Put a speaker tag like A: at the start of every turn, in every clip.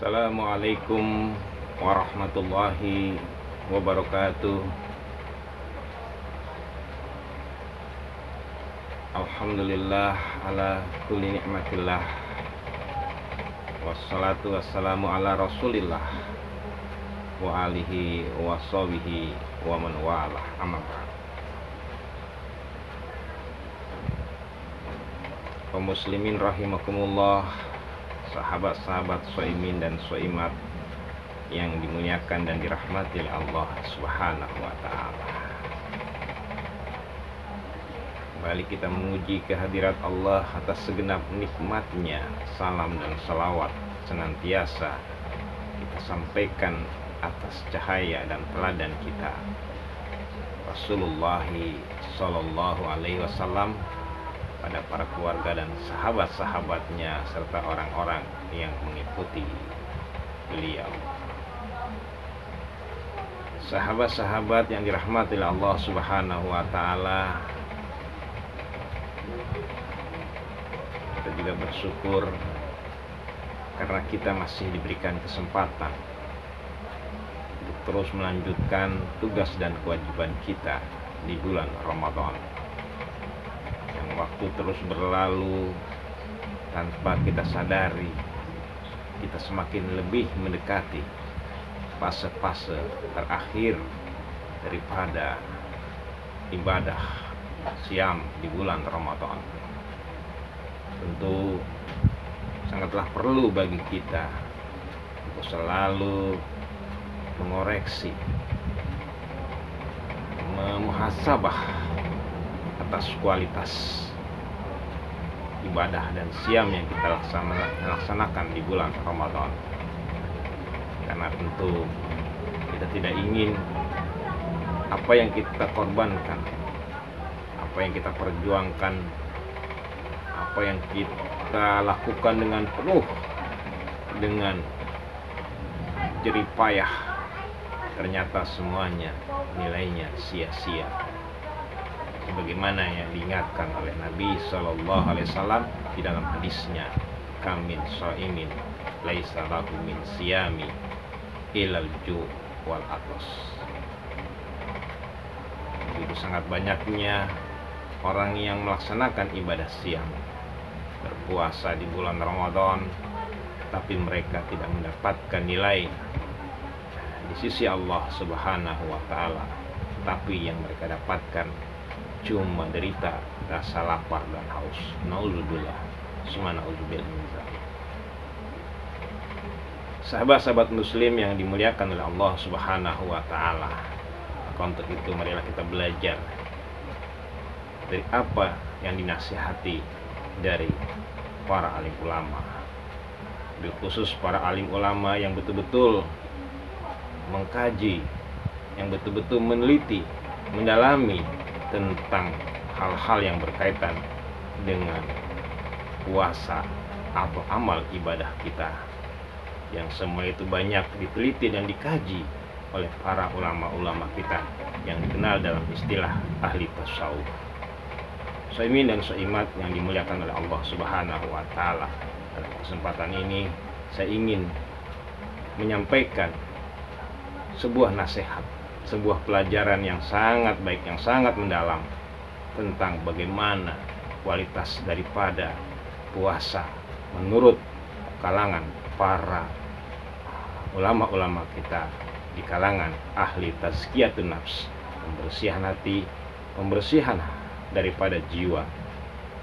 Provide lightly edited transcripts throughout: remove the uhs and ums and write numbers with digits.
A: Assalamualaikum warahmatullahi wabarakatuh. Alhamdulillah ala kulli nikmatillah. Wassalatu wassalamu ala rasulillah wa alihi wa sahbihi wa man walah, amma ba'd. Kaum muslimin rahimakumullah, sahabat-sahabat shaimin dan shaimat yang dimuliakan dan dirahmati oleh Allah Subhanahu wa taala. Kembali kita memuji kehadirat Allah atas segenap nikmatnya. Salam dan salawat senantiasa kita sampaikan atas cahaya dan teladan kita, Rasulullah Sallallahu Alaihi Wasallam, pada para keluarga dan sahabat-sahabatnya serta orang-orang yang mengikuti beliau. Sahabat-sahabat yang dirahmati oleh Allah Subhanahu wa taala, kita juga bersyukur karena kita masih diberikan kesempatan untuk terus melanjutkan tugas dan kewajiban kita di bulan Ramadan. Waktu terus berlalu tanpa kita sadari, kita semakin lebih mendekati fase-fase terakhir daripada ibadah siam di bulan Ramadan. Tentu sangatlah perlu bagi kita untuk selalu mengoreksi, memuhasabah atas kualitas ibadah dan siam yang kita laksanakan di bulan Ramadan. Karena tentu kita tidak ingin apa yang kita korbankan, apa yang kita perjuangkan, apa yang kita lakukan dengan penuh dengan jerih payah, ternyata semuanya nilainya sia-sia. Sebagaimana yang diingatkan oleh Nabi Sallallahu Alaihi Wasallam di dalam hadisnya, kamin shaimin laisa lahu min siyami ilal ju' wal atos. Itu sangat banyaknya orang yang melaksanakan ibadah siam, berpuasa di bulan Ramadan, tapi mereka tidak mendapatkan nilai di sisi Allah Subhanahu wa taala, tapi yang mereka dapatkan cuma derita, rasa lapar dan haus. Nauzubillah, summa nauzubillah min dzalik. Sahabat-sahabat muslim yang dimuliakan oleh Allah Subhanahu wa taala, untuk itu marilah kita belajar dari apa yang dinasihati dari para alim ulama, bil khusus para alim ulama yang betul-betul mengkaji, yang betul-betul meneliti, mendalami tentang hal-hal yang berkaitan dengan puasa atau amal ibadah kita, yang semua itu banyak diteliti dan dikaji oleh para ulama-ulama kita yang dikenal dalam istilah ahli tasawuf. Shaimin dan shaimat yang dimuliakan oleh Allah Subhanahu wa taala, pada kesempatan ini saya ingin menyampaikan sebuah nasihat, sebuah pelajaran yang sangat baik, yang sangat mendalam tentang bagaimana kualitas daripada puasa menurut kalangan para ulama-ulama kita di kalangan ahli tazkiyatun nafs, pembersihan hati, pembersihan daripada jiwa,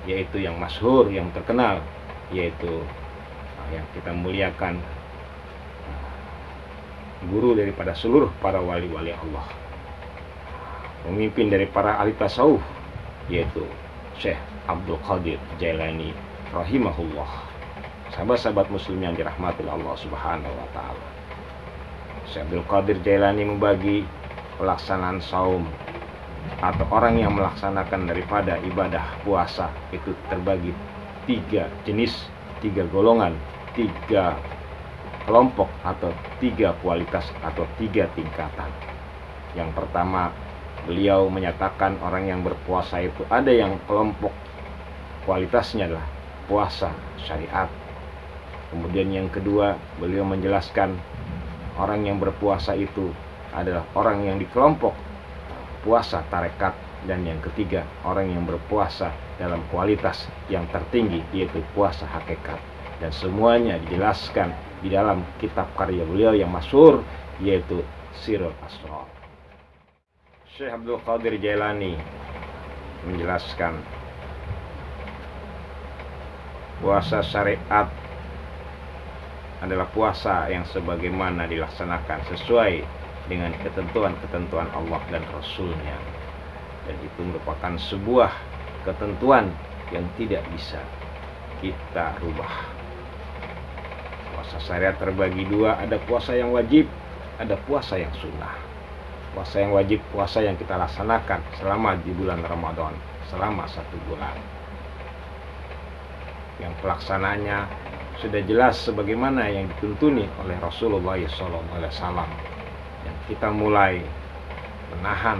A: yaitu yang masyhur, yang terkenal, yaitu yang kita muliakan, guru daripada seluruh para wali-wali Allah, pemimpin dari para ahli tasawuf, yaitu Syekh Abdul Qadir Jailani rahimahullah. Sahabat-sahabat muslim yang dirahmati Allah Subhanahu wa taala, Syekh Abdul Qadir Jailani membagi pelaksanaan saum atau orang yang melaksanakan daripada ibadah puasa itu terbagi 3 jenis, 3 golongan, 3 kelompok atau 3 kualitas atau 3 tingkatan. Yang pertama, beliau menyatakan orang yang berpuasa itu ada yang kelompok kualitasnya adalah puasa syariat, Kemudian yang kedua, beliau menjelaskan orang yang berpuasa itu adalah orang yang di kelompok puasa tarekat. Dan yang ketiga, orang yang berpuasa dalam kualitas yang tertinggi, yaitu puasa hakikat. Dan semuanya dijelaskan di dalam kitab karya beliau yang masyhur, yaitu Sirul Asrar. Syekh Abdul Qadir Jailani menjelaskan puasa syariat adalah puasa yang sebagaimana dilaksanakan sesuai dengan ketentuan-ketentuan Allah dan Rasul-Nya. Dan itu merupakan sebuah ketentuan yang tidak bisa kita rubah. Puasa syariat terbagi dua, ada puasa yang wajib, ada puasa yang sunnah. Puasa yang wajib, puasa yang kita laksanakan selama di bulan Ramadan, selama 1 bulan. Yang pelaksananya sudah jelas sebagaimana yang dituntuni oleh Rasulullah SAW. Dan kita mulai menahan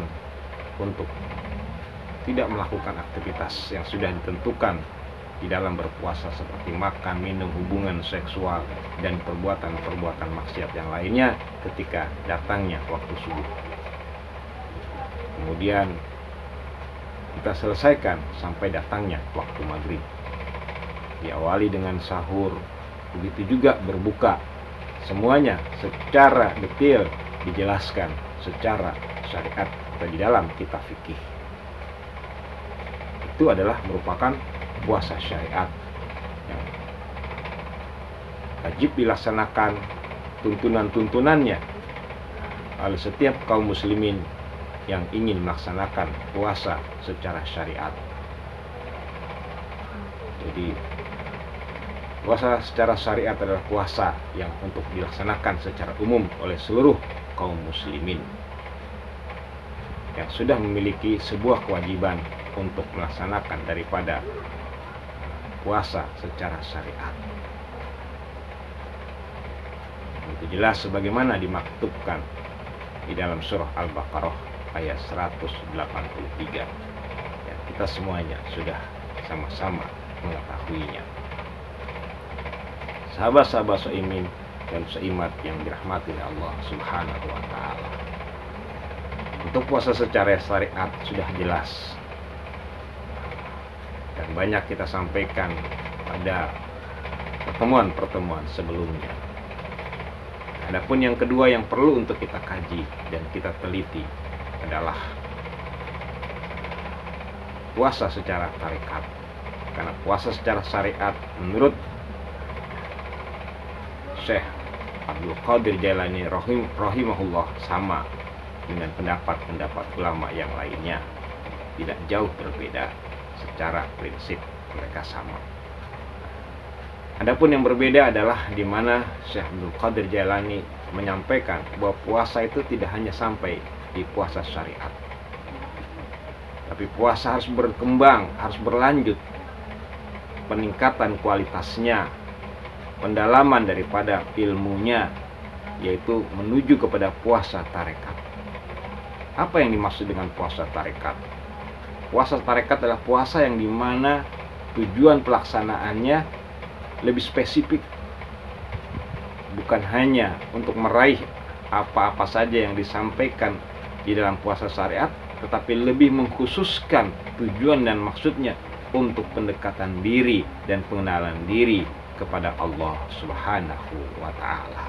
A: untuk tidak melakukan aktivitas yang sudah ditentukan di dalam berpuasa, seperti makan, minum, hubungan seksual, dan perbuatan-perbuatan maksiat yang lainnya ketika datangnya waktu subuh. Kemudian kita selesaikan sampai datangnya waktu maghrib. Diawali dengan sahur, begitu juga berbuka. Semuanya secara detail dijelaskan secara syariat atau di dalam kitab fikih. Itu adalah merupakan puasa syariat yang wajib dilaksanakan tuntunan-tuntunannya oleh setiap kaum muslimin yang ingin melaksanakan puasa secara syariat. Jadi puasa secara syariat adalah puasa yang untuk dilaksanakan secara umum oleh seluruh kaum muslimin yang sudah memiliki sebuah kewajiban untuk melaksanakan daripada puasa secara syariat. Itu jelas sebagaimana dimaktubkan di dalam surah Al-Baqarah ayat 183. Dan kita semuanya sudah sama-sama mengetahuinya. Sahabat-sahabat seiman dan seimat yang dirahmati oleh Allah Subhanahu wa taala. Untuk puasa secara syariat sudah jelas dan banyak kita sampaikan pada pertemuan-pertemuan sebelumnya. Adapun yang kedua yang perlu untuk kita kaji dan kita teliti adalah puasa secara tarekat. Karena puasa secara syariat menurut Syekh Abdul Qadir Jailani rahimahullah sama dengan pendapat-pendapat ulama yang lainnya, tidak jauh berbeda secara prinsip, mereka sama. Adapun yang berbeda adalah di mana Syekh Abdul Qadir Jailani menyampaikan bahwa puasa itu tidak hanya sampai di puasa syariat, tapi puasa harus berkembang, harus berlanjut, peningkatan kualitasnya, pendalaman daripada ilmunya, yaitu menuju kepada puasa tarekat. Apa yang dimaksud dengan puasa tarekat? Puasa tarekat adalah puasa yang dimana tujuan pelaksanaannya lebih spesifik, bukan hanya untuk meraih apa-apa saja yang disampaikan di dalam puasa syariat, tetapi lebih mengkhususkan tujuan dan maksudnya untuk pendekatan diri dan pengenalan diri kepada Allah Subhanahu wa taala.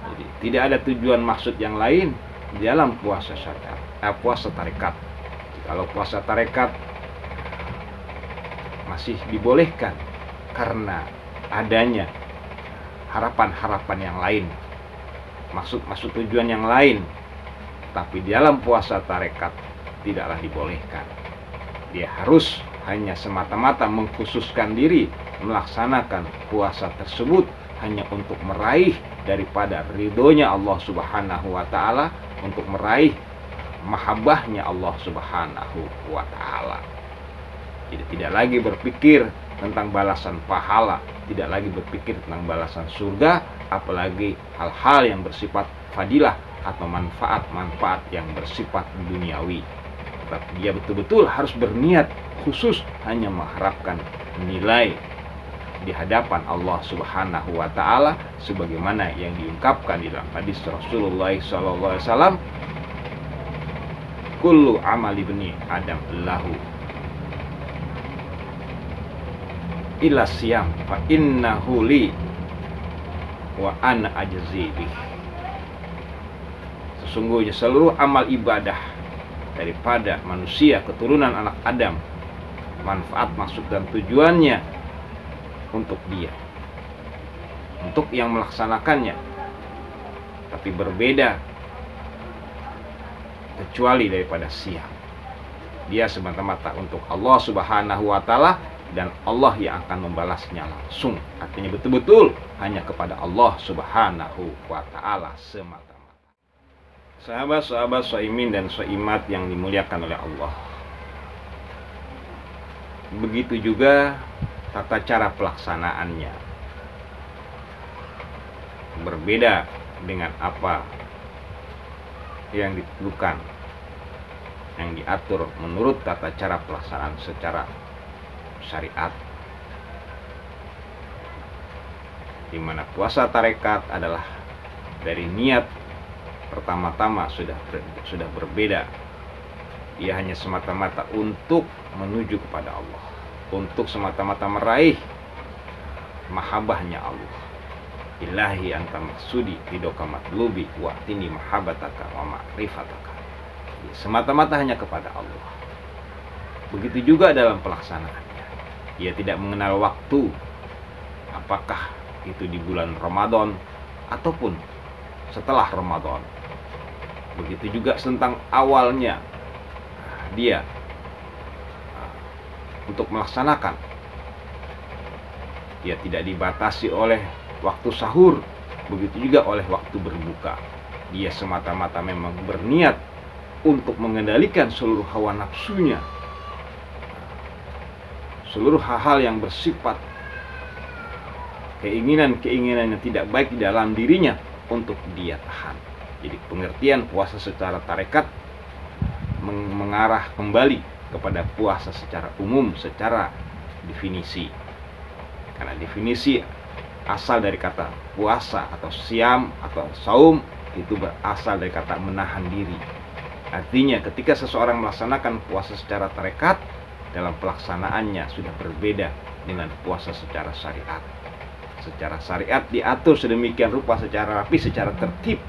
A: Jadi tidak ada tujuan maksud yang lain di dalam puasa syariat, puasa tarekat. Kalau puasa tarekat masih dibolehkan karena adanya harapan-harapan yang lain, maksud-maksud tujuan yang lain. Tapi di dalam puasa tarekat tidaklah dibolehkan. Dia harus hanya semata-mata mengkhususkan diri melaksanakan puasa tersebut hanya untuk meraih daripada ridhonya Allah Subhanahu wa taala, untuk meraih mahabbahnya Allah Subhanahu wa taala. Jadi tidak lagi berpikir tentang balasan pahala, tidak lagi berpikir tentang balasan surga, apalagi hal-hal yang bersifat fadilah atau manfaat-manfaat yang bersifat duniawi. Tetapi dia betul-betul harus berniat khusus hanya mengharapkan nilai di hadapan Allah Subhanahu wa taala sebagaimana yang diungkapkan di dalam hadis Rasulullah SAW, kullu amali ibni Adam lahu illa siyam fa innahu li wa ana ajzi bih. Sesungguhnya seluruh amal ibadah daripada manusia keturunan anak Adam, manfaat, maksud dan tujuannya untuk dia, untuk yang melaksanakannya. Tapi berbeda kecuali daripada siam. Dia semata-mata untuk Allah Subhanahu wa taala, dan Allah yang akan membalasnya langsung. Artinya betul-betul hanya kepada Allah Subhanahu wa taala semata-mata. Sahabat-sahabat shaimin dan shaimat yang dimuliakan oleh Allah, begitu juga tata cara pelaksanaannya berbeda dengan apa yang ditentukan, yang diatur menurut tata cara pelaksanaan secara syariat, di mana puasa tarekat adalah dari niat pertama-tama sudah berbeda. Ia hanya semata-mata untuk menuju kepada Allah, untuk semata-mata meraih mahabbahnya Allah. Ilahi anta maksudi hidoka matlubi wa tini mahabbataka wa ma'rifataka. Semata-mata hanya kepada Allah. Begitu juga dalam pelaksanaannya. Ia tidak mengenal waktu, apakah itu di bulan Ramadan ataupun setelah Ramadan. Begitu juga tentang awalnya dia untuk melaksanakan. Ia tidak dibatasi oleh waktu sahur, begitu juga oleh waktu berbuka. Dia semata-mata memang berniat untuk mengendalikan seluruh hawa nafsunya, seluruh hal-hal yang bersifat keinginan-keinginan yang tidak baik di dalam dirinya untuk dia tahan. Jadi pengertian puasa secara tarekat mengarah kembali kepada puasa secara umum, secara definisi. Karena definisi asal dari kata puasa atau siam atau saum itu berasal dari kata menahan diri. Artinya ketika seseorang melaksanakan puasa secara tarekat, dalam pelaksanaannya sudah berbeda dengan puasa secara syariat. Secara syariat diatur sedemikian rupa, secara rapi, secara tertib,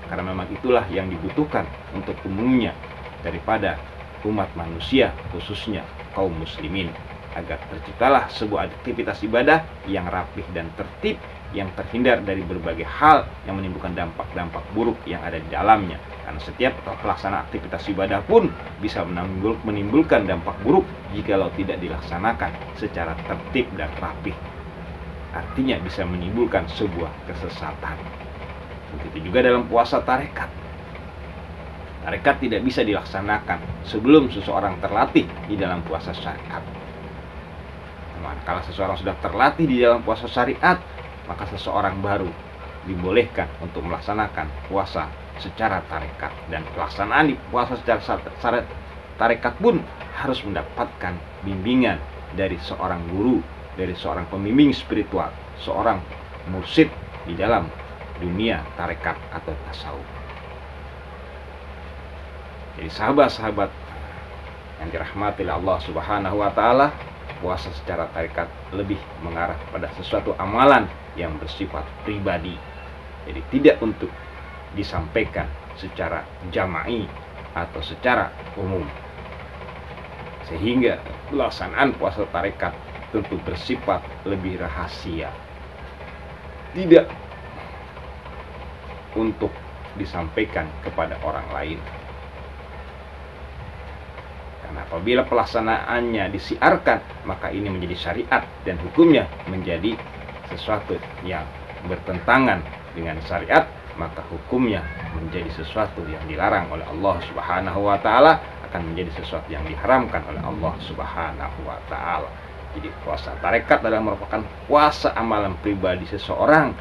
A: karena memang itulah yang dibutuhkan untuk umumnya daripada umat manusia, khususnya kaum muslimin, agar terciptalah sebuah aktivitas ibadah yang rapih dan tertib, yang terhindar dari berbagai hal yang menimbulkan dampak-dampak buruk yang ada di dalamnya. Karena setiap pelaksanaan aktivitas ibadah pun bisa menimbulkan dampak buruk jikalau tidak dilaksanakan secara tertib dan rapih. Artinya bisa menimbulkan sebuah kesesatan. Begitu juga dalam puasa tarekat. Tarekat tidak bisa dilaksanakan sebelum seseorang terlatih di dalam puasa syariat. Kalau seseorang sudah terlatih di dalam puasa syariat, maka seseorang baru dibolehkan untuk melaksanakan puasa secara tarekat. Dan pelaksanaan di puasa secara tarekat pun harus mendapatkan bimbingan dari seorang guru, dari seorang pembimbing spiritual, seorang mursyid di dalam dunia tarekat atau tasawuf. Jadi sahabat-sahabat yang dirahmati oleh Allah Subhanahu wa taala, puasa secara tarekat lebih mengarah pada sesuatu amalan yang bersifat pribadi. Jadi tidak untuk disampaikan secara jama'i atau secara umum. Sehingga pelaksanaan puasa tarekat tentu bersifat lebih rahasia. Tidak untuk disampaikan kepada orang lain. Karena apabila pelaksanaannya disiarkan, maka ini menjadi syariat dan hukumnya menjadi sesuatu yang bertentangan dengan syariat, maka hukumnya menjadi sesuatu yang dilarang oleh Allah Subhanahu wa taala, akan menjadi sesuatu yang diharamkan oleh Allah Subhanahu wa taala. Jadi puasa tarekat adalah merupakan puasa amalan pribadi seseorang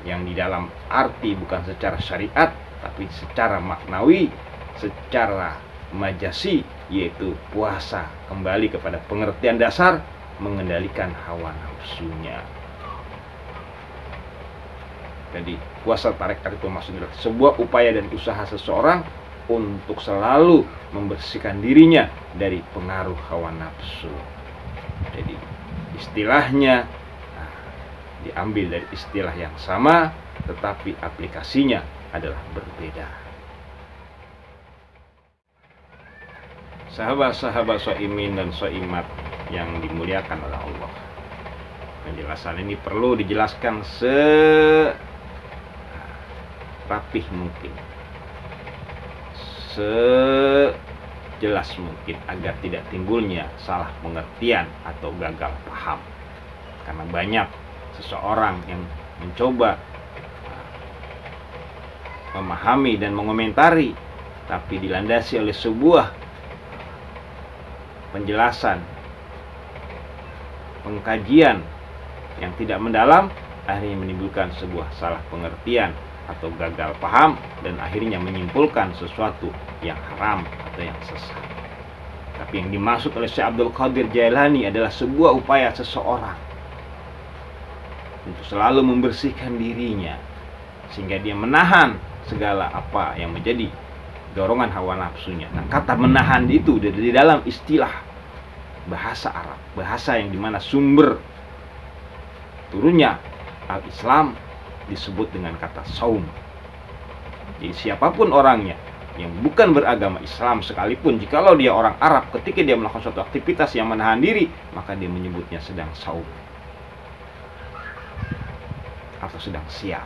A: yang di dalam arti bukan secara syariat, tapi secara maknawi, secara majasi, yaitu puasa kembali kepada pengertian dasar mengendalikan hawa nafsunya. Jadi puasa tarekat itu maksudnya sebuah upaya dan usaha seseorang untuk selalu membersihkan dirinya dari pengaruh hawa nafsu. Jadi istilahnya diambil dari istilah yang sama, tetapi aplikasinya adalah berbeda. Sahabat-sahabat shaimin dan shaimat yang dimuliakan oleh Allah, penjelasan ini perlu dijelaskan rapih mungkin, sejelas mungkin, agar tidak timbulnya salah pengertian atau gagal paham. Karena banyak seseorang yang mencoba memahami dan mengomentari, tapi dilandasi oleh sebuah penjelasan, pengkajian yang tidak mendalam, akhirnya menimbulkan sebuah salah pengertian atau gagal paham, dan akhirnya menyimpulkan sesuatu yang haram atau yang sesat. Tapi yang dimaksud oleh Syekh Abdul Qadir Jailani adalah sebuah upaya seseorang untuk selalu membersihkan dirinya, sehingga dia menahan segala apa yang menjadi dorongan hawa nafsunya. Nah, kata menahan itu dari dalam istilah bahasa Arab, bahasa yang dimana sumber turunnya al-Islam disebut dengan kata saum. Jadi siapapun orangnya yang bukan beragama Islam sekalipun, jikalau dia orang Arab, ketika dia melakukan suatu aktivitas yang menahan diri, maka dia menyebutnya sedang saum atau sedang siap.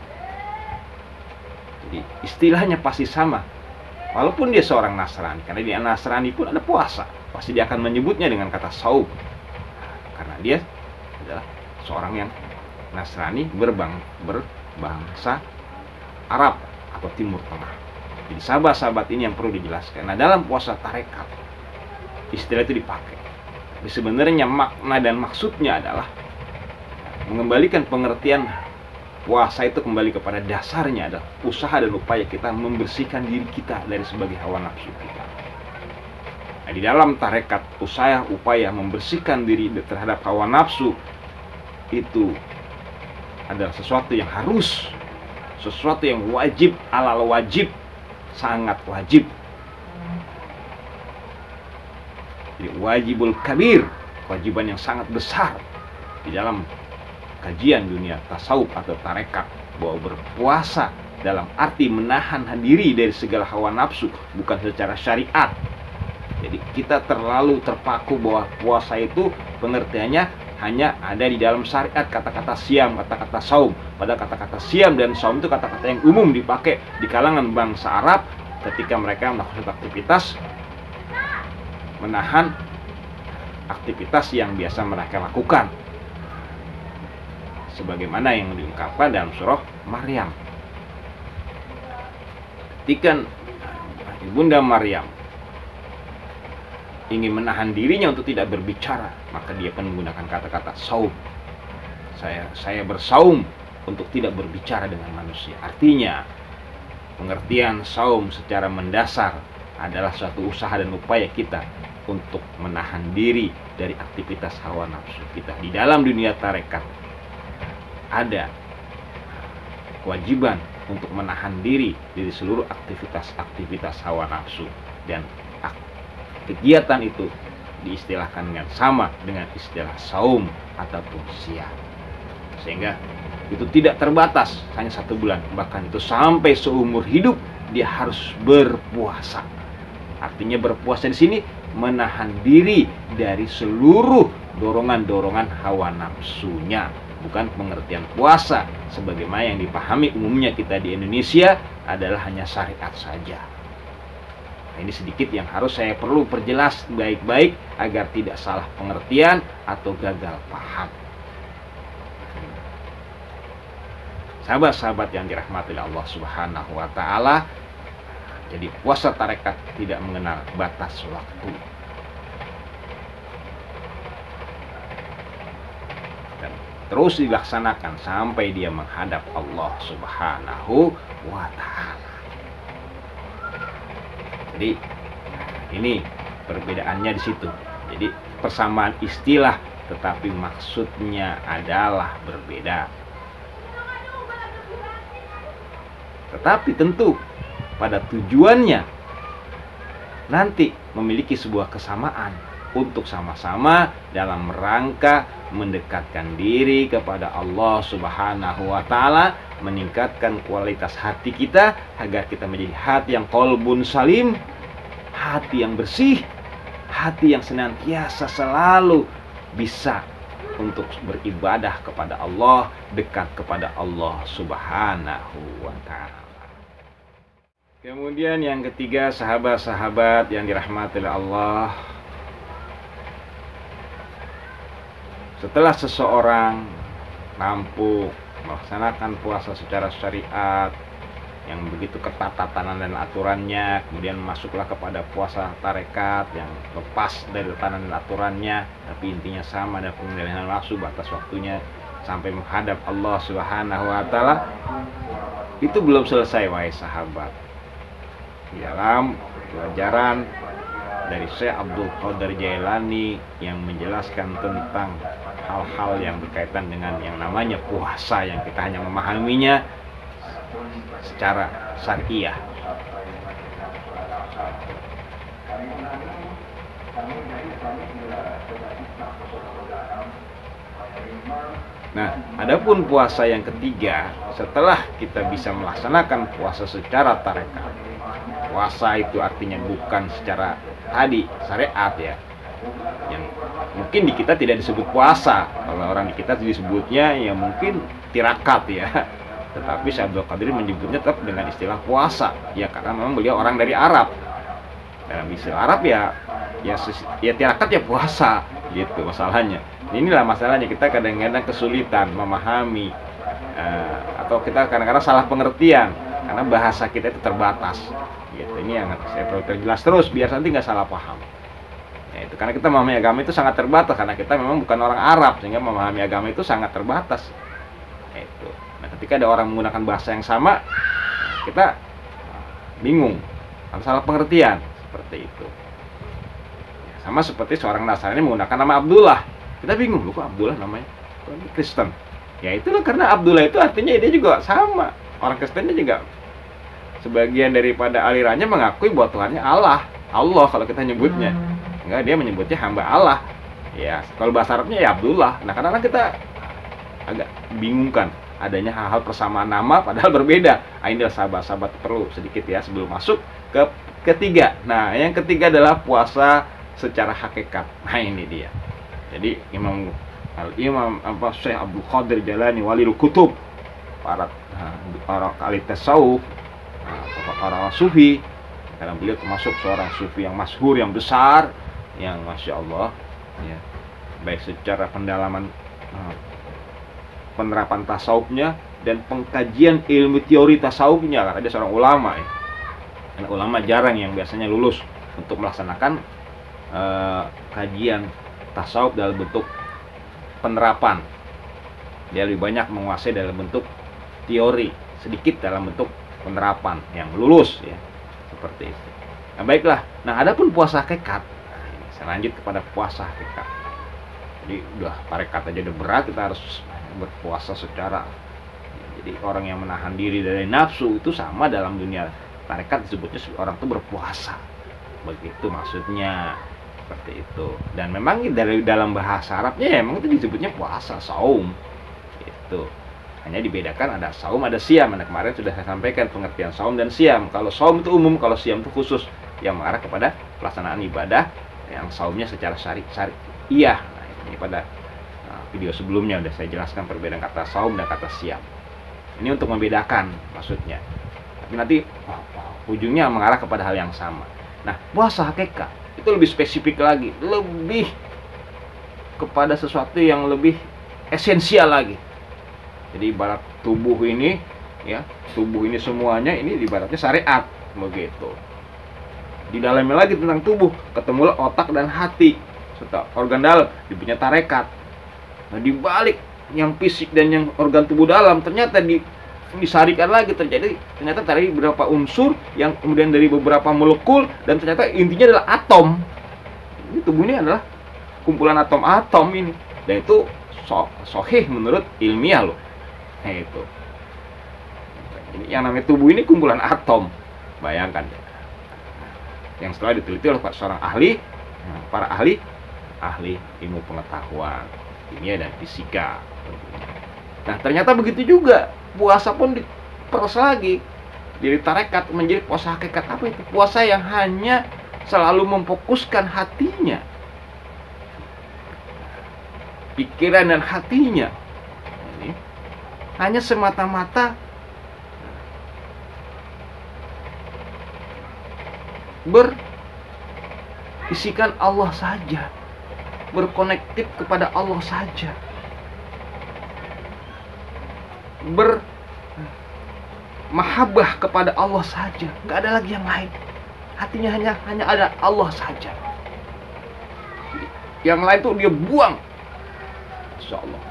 A: Jadi istilahnya pasti sama, walaupun dia seorang Nasrani. Karena di Nasrani pun ada puasa, pasti dia akan menyebutnya dengan kata saum, karena dia adalah seorang yang Nasrani berbangsa Arab atau Timur Tengah. Jadi sahabat-sahabat ini yang perlu dijelaskan. Nah, dalam puasa tarekat istilah itu dipakai, tapi sebenarnya makna dan maksudnya adalah mengembalikan pengertian puasa itu kembali kepada dasarnya, adalah usaha dan upaya kita membersihkan diri kita dari sebagai hawa nafsu kita. Nah, di dalam tarekat usaha upaya membersihkan diri terhadap hawa nafsu itu adalah sesuatu yang harus, sesuatu yang wajib, alal wajib, sangat wajib. Jadi wajibul kabir, kewajiban yang sangat besar di dalam kajian dunia tasawuf atau tarekat, bahwa berpuasa dalam arti menahan diri dari segala hawa nafsu, bukan secara syariat. Jadi kita terlalu terpaku bahwa puasa itu pengertiannya hanya ada di dalam syariat, kata-kata siam, kata-kata saum. Pada kata-kata siam dan saum itu kata-kata yang umum dipakai di kalangan bangsa Arab ketika mereka melakukan aktivitas menahan aktivitas yang biasa mereka lakukan, sebagaimana yang diungkapkan dalam surah Maryam. Ketika Ibunda Maryam ingin menahan dirinya untuk tidak berbicara, maka dia pun menggunakan kata-kata saum. Saya bersaum untuk tidak berbicara dengan manusia. Artinya pengertian saum secara mendasar adalah suatu usaha dan upaya kita untuk menahan diri dari aktivitas hawa nafsu kita. Di dalam dunia tarekat ada kewajiban untuk menahan diri dari seluruh aktivitas hawa nafsu, dan kegiatan itu diistilahkan dengan sama dengan istilah saum ataupun siam, sehingga itu tidak terbatas hanya 1 bulan, bahkan itu sampai seumur hidup dia harus berpuasa. Artinya berpuasa di sini menahan diri dari seluruh dorongan-dorongan hawa nafsunya, bukan pengertian puasa sebagaimana yang dipahami umumnya kita di Indonesia adalah hanya syariat saja. Nah, ini sedikit yang harus saya perlu perjelas baik-baik agar tidak salah pengertian atau gagal paham. Sahabat-sahabat yang dirahmati oleh Allah Subhanahu wa taala, jadi puasa tarekat tidak mengenal batas waktu. Dan terus dilaksanakan sampai dia menghadap Allah Subhanahu wa taala. Jadi ini perbedaannya di situ. Jadi persamaan istilah tetapi maksudnya adalah berbeda. Tetapi tentu pada tujuannya nanti memiliki sebuah kesamaan untuk sama-sama dalam rangka mendekatkan diri kepada Allah Subhanahu wa Ta'ala, meningkatkan kualitas hati kita agar kita menjadi hati yang qalbun salim, hati yang bersih, hati yang senantiasa selalu bisa untuk beribadah kepada Allah, dekat kepada Allah Subhanahu wa Ta'ala. Kemudian yang ketiga, sahabat-sahabat yang dirahmati oleh Allah, setelah seseorang mampu melaksanakan puasa secara syariat yang begitu ketat tatanan dan aturannya, kemudian masuklah kepada puasa tarekat yang lepas dari tatanan dan aturannya, tapi intinya sama, ada pengendalian nafsu, batas waktunya sampai menghadap Allah Subhanahu wa Ta'ala. Itu belum selesai, wahai sahabat. Di dalam pelajaran dari Syekh Abdul Qadir Jailani yang menjelaskan tentang hal-hal yang berkaitan dengan yang namanya puasa, yang kita hanya memahaminya secara syariah. Nah, adapun puasa yang ketiga, setelah kita bisa melaksanakan puasa secara tarekat, puasa itu artinya bukan secara tadi syariat ya, yang mungkin di kita tidak disebut puasa, kalau orang di kita disebutnya ya mungkin tirakat ya. Tetapi Syekh Abdul Qadir menyebutnya tetap dengan istilah puasa, ya karena memang beliau orang dari Arab. Dalam istilah Arab ya tirakat ya puasa, gitu masalahnya. Inilah masalahnya, kita kadang-kadang kesulitan memahami atau kita kadang-kadang salah pengertian karena bahasa kita itu terbatas. Gitu. Ini yang saya perlu terjelas terus biar nanti nggak salah paham. Ya, itu karena kita memahami agama itu sangat terbatas, karena kita memang bukan orang Arab, sehingga memahami agama itu sangat terbatas. Itu. Nah, ketika ada orang menggunakan bahasa yang sama, kita bingung, atau salah pengertian seperti itu. Ya, sama seperti seorang Nasrani menggunakan nama Abdullah, kita bingung, loh kok Abdullah namanya? Kok ini Kristen? Ya itulah karena Abdullah itu artinya dia juga sama. Orang Kristennya juga sebagian daripada alirannya mengakui bahwa Tuhannya Allah kalau kita nyebutnya. Enggak, dia menyebutnya hamba Allah. Ya, kalau bahasa Arabnya ya Abdullah. Nah, kadang-kadang kita agak bingungkan adanya hal-hal persamaan nama padahal berbeda. Ini sahabat-sahabat perlu sedikit ya sebelum masuk ke ketiga. Nah, yang ketiga adalah puasa secara hakikat. Nah, ini dia. Jadi Imam Syekh Abdul Qadir Jailani Walil Kutub, para ahli tasawuf, para sufi, karena beliau termasuk seorang sufi yang masyhur, yang besar, yang masya Allah ya, baik secara pendalaman penerapan tasawufnya dan pengkajian ilmu teori tasawufnya, karena dia seorang ulama ya. Karena ulama jarang yang biasanya lulus untuk melaksanakan kajian tasawuf dalam bentuk penerapan. Dia lebih banyak menguasai dalam bentuk teori, sedikit dalam bentuk penerapan yang lulus ya, seperti itu. Nah, baiklah. Nah, adapun puasa hakikat, saya lanjut kepada puasa hakikat. Jadi udah tarekat aja udah berat, kita harus berpuasa secara jadi orang yang menahan diri dari nafsu itu sama dalam dunia tarekat disebutnya orang itu berpuasa. Begitu maksudnya, seperti itu. Dan memang dari dalam bahasa Arabnya ya memang itu disebutnya puasa, saum. Itu. Hanya dibedakan ada saum, ada siam. Nah, kemarin sudah saya sampaikan pengertian saum dan siam. Kalau saum itu umum, kalau siam itu khusus yang mengarah kepada pelaksanaan ibadah yang saumnya secara syariah. Nah, ini pada video sebelumnya sudah saya jelaskan perbedaan kata saum dan kata siam. Ini untuk membedakan maksudnya. Tapi nanti ujungnya mengarah kepada hal yang sama. Nah, puasa hakikat itu lebih spesifik lagi, lebih kepada sesuatu yang lebih esensial lagi. Jadi ibarat tubuh ini ya, tubuh ini semuanya ini ibaratnya syariat begitu. Di dalamnya lagi tentang tubuh, ketemulah otak dan hati serta organ dalam, dipunya tarekat. Nah, di balik yang fisik dan yang organ tubuh dalam ternyata disarikan lagi, ternyata dari beberapa unsur yang kemudian dari beberapa molekul dan ternyata intinya adalah atom. Ini tubuh ini adalah kumpulan atom-atom ini, dan itu sahih menurut ilmiah loh. Nah itu, jadi yang namanya tubuh ini kumpulan atom, bayangkan. Yang setelah diteliti oleh seorang ahli, para ahli ilmu pengetahuan kimia dan fisika. Nah ternyata begitu juga, puasa pun diperas lagi, dari tarekat menjadi puasa hakikat. Apa itu? Puasa yang hanya selalu memfokuskan hatinya, pikiran dan hatinya. Ini hanya semata-mata berisikan Allah saja, berkonektif kepada Allah saja, bermahabbah kepada Allah saja, nggak ada lagi yang lain. Hatinya hanya ada Allah saja. Yang lain tuh dia buang. Insya Allah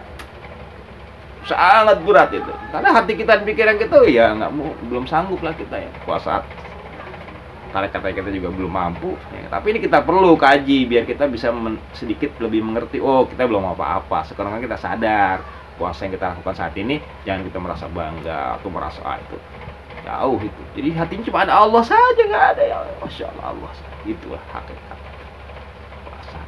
A: sangat berat itu, karena hati kita dan pikiran kita ya belum sanggup lah kita ya puasa. Tarekat kita juga belum mampu ya. Tapi ini kita perlu kaji biar kita bisa sedikit lebih mengerti. Oh, kita belum apa-apa. Sekarang kita sadar puasa yang kita lakukan saat ini, jangan kita merasa bangga atau merasa itu jauh itu. Jadi hatinya cuma ada Allah saja, nggak ada ya. Masya Allah, Allah saja. Itulah hakikat puasa.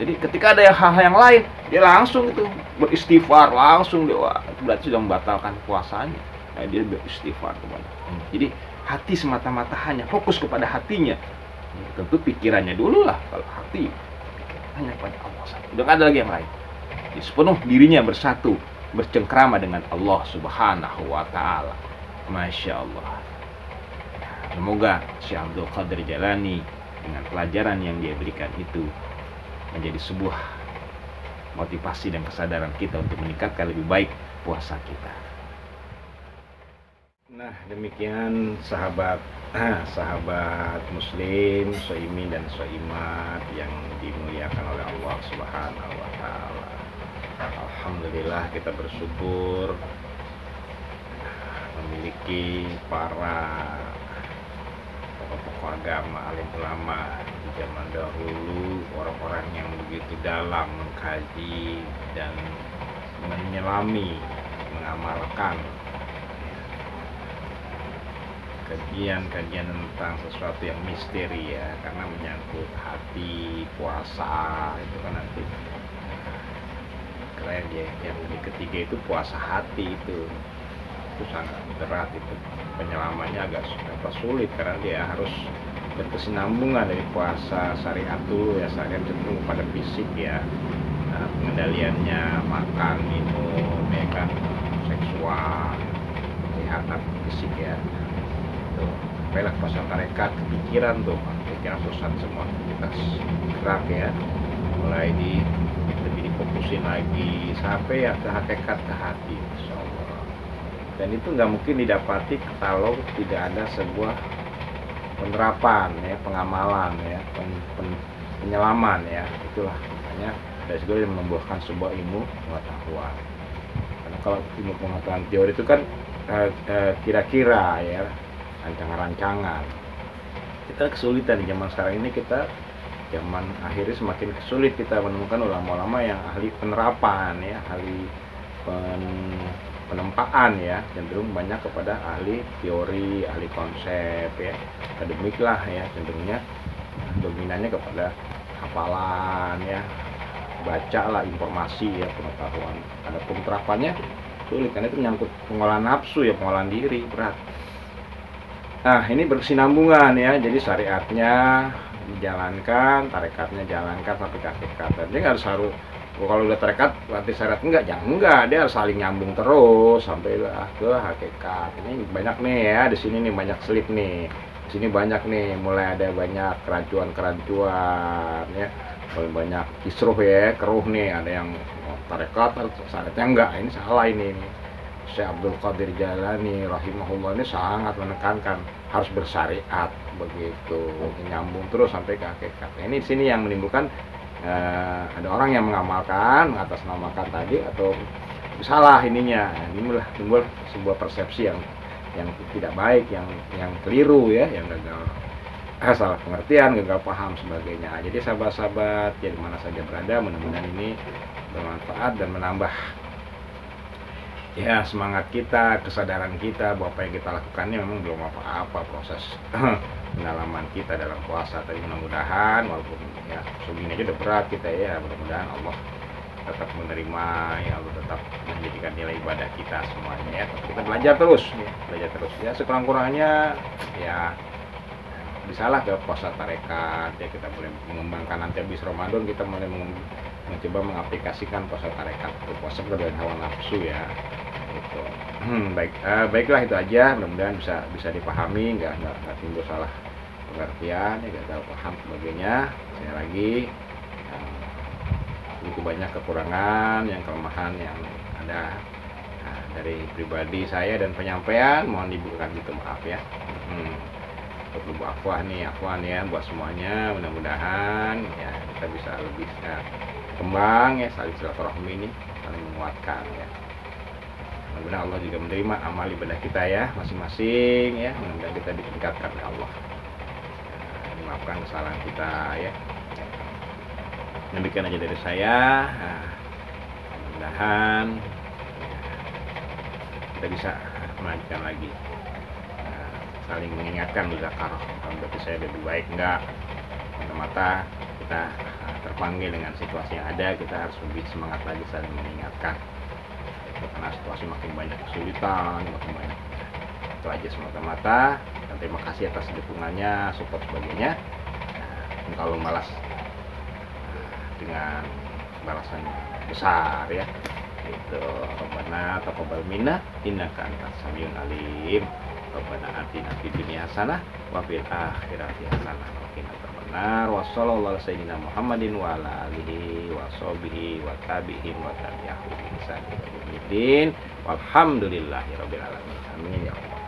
A: Jadi ketika ada hal-hal yang lain, dia langsung itu beristighfar, langsung dia itu berarti sudah membatalkan puasanya. Nah, dia beristighfar kepada. Jadi hati semata-mata hanya fokus kepada hatinya. Tentu pikirannya dulu lah. Kalau hati hanya kepada Allah saja, udah nggak ada lagi yang lain. Jadi sepenuh dirinya bersatu, bercengkrama dengan Allah Subhanahu wa Ta'ala. Masya Allah. Semoga Syekh Abdul Qadir Jailani dengan pelajaran yang dia berikan itu menjadi sebuah motivasi dan kesadaran kita untuk meningkatkan lebih baik puasa kita. Nah, demikian sahabat muslim, soimin dan soimat yang dimuliakan oleh Allah Subhanahu wa Ta'ala. Alhamdulillah, kita bersyukur memiliki para tokoh-tokoh agama, alim ulama di zaman dahulu, orang-orang yang begitu dalam mengkaji dan menyelami, mengamalkan kajian tentang sesuatu yang misteri ya, karena menyangkut hati, puasa itu kan nanti keren ya. Yang ketiga itu puasa hati, itu sangat berat, itu penyelamannya agak sulit karena dia harus berkesinambungan dari puasa syariat dulu ya. Syariat cenderung pada fisik ya, pengendaliannya makan, minum, ya kan, seksual, kesehatan fisik ya. Baiklah puasa tarekat, pikiran tuh, pikiran pusat semua kita gerak ya, mulai lebih difokusin lagi sampai ya ke hakikat, ke hati, insya Allah. Dan itu nggak mungkin didapati kalau tidak ada sebuah penerapan ya, pengamalan ya, penyelaman ya. Itulah makanya dari situ yang membuahkan sebuah ilmu pengetahuan. Karena kalau ilmu pengetahuan teori itu kan kira-kira ya, rancangan-rancangan. Kita kesulitan di zaman sekarang ini, zaman akhirnya semakin sulit kita menemukan ulama-ulama yang ahli penerapan ya, ahli penempaan ya, cenderung banyak kepada ahli teori, ahli konsep ya, akademik lah ya, cenderungnya dominannya kepada hafalan ya, baca lah informasi ya, pengetahuan. Ada penerapannya sulit karena itu menyangkut pengolahan nafsu ya, pengolahan diri, berat. Nah, ini berkesinambungan ya, jadi syariatnya dijalankan, tarekatnya jalankan sampai ke hakikat. Jadi nggak harus kalau udah tarekat berarti syariat enggak, dia harus saling nyambung terus sampai ke hakikat. Ini banyak nih ya, di sini nih banyak selip nih, di sini banyak nih, mulai ada banyak kerancuan ya, mulai banyak kisruh ya, keruh nih, ada yang tarekat syariatnya enggak, ini salah ini. Syekh Abdul Qadir Jailani rahimahullah ini sangat menekankan harus bersyariat, begitu nyambung terus sampai ke hakikat. Ini di sini yang menimbulkan ada orang yang mengamalkan, mengatasnamakan tadi atau salah ininya. Inilah timbul sebuah persepsi yang tidak baik, yang keliru ya, yang gagal. salah pengertian, gagal paham sebagainya. Jadi sahabat-sahabat ya di mana saja berada, mudah-mudahan ini bermanfaat dan menambah ya semangat kita, kesadaran kita bahwa apa yang kita lakukan ini memang belum apa-apa proses pendalaman kita dalam puasa. Tapi mudah-mudahan walaupun ya segini aja udah berat kita ya, mudah-mudahan Allah tetap menerima ya, Allah tetap menjadikan nilai ibadah kita semuanya ya. Tapi kita belajar terus ya, sekurang-kurangnya ya bisalah ke puasa tarekat ya, kita boleh mengembangkan nanti habis Ramadan kita mulai mencoba mengaplikasikan puasa tarekat itu, puasa berdasarkan hawa nafsu ya gitu. Baiklah itu aja, mudah-mudahan bisa dipahami, nggak timbul salah pengertian ya, gagal paham sebagainya. Saya lagi begitu banyak kekurangan, yang kelemahan yang ada dari pribadi saya dan penyampaian, mohon dibukakan gitu, maaf ya. Untuk afwan ya buat semuanya, mudah-mudahan ya kita bisa lebih kembang ya, saling silaturahmi ini saling menguatkan ya. Mudah-mudahan Allah juga menerima amal ibadah kita ya masing-masing ya, mudah-mudahan kita ditingkatkan oleh Allah, dimaafkan kesalahan kita ya. Demikian aja dari saya. Mudah-mudahan kita bisa melanjutkan lagi, saling mengingatkan muzakarah. Berarti saya lebih baik enggak, mata-mata kita terpanggil dengan situasi yang ada, kita harus lebih semangat lagi saling mengingatkan karena situasi makin banyak kesulitan, makin banyak. Itu aja semata-mata, dan terima kasih atas dukungannya, support sebagainya. Kalau malas dengan balasan besar ya itu, Rabbana taqabbal minna innaka antas samiul alim, Rabbana atina fid dunya hasanah wa fil akhirati hasanah wa qina adzabannar. Wa sallallahu ala sayyidina Muhammadin wa ala alihi wa sahbihi wa tabi'in wa tabi'ahum bi ihsan ila yaumil din. Walhamdulillahirabbil alamin. Amin ya Allah.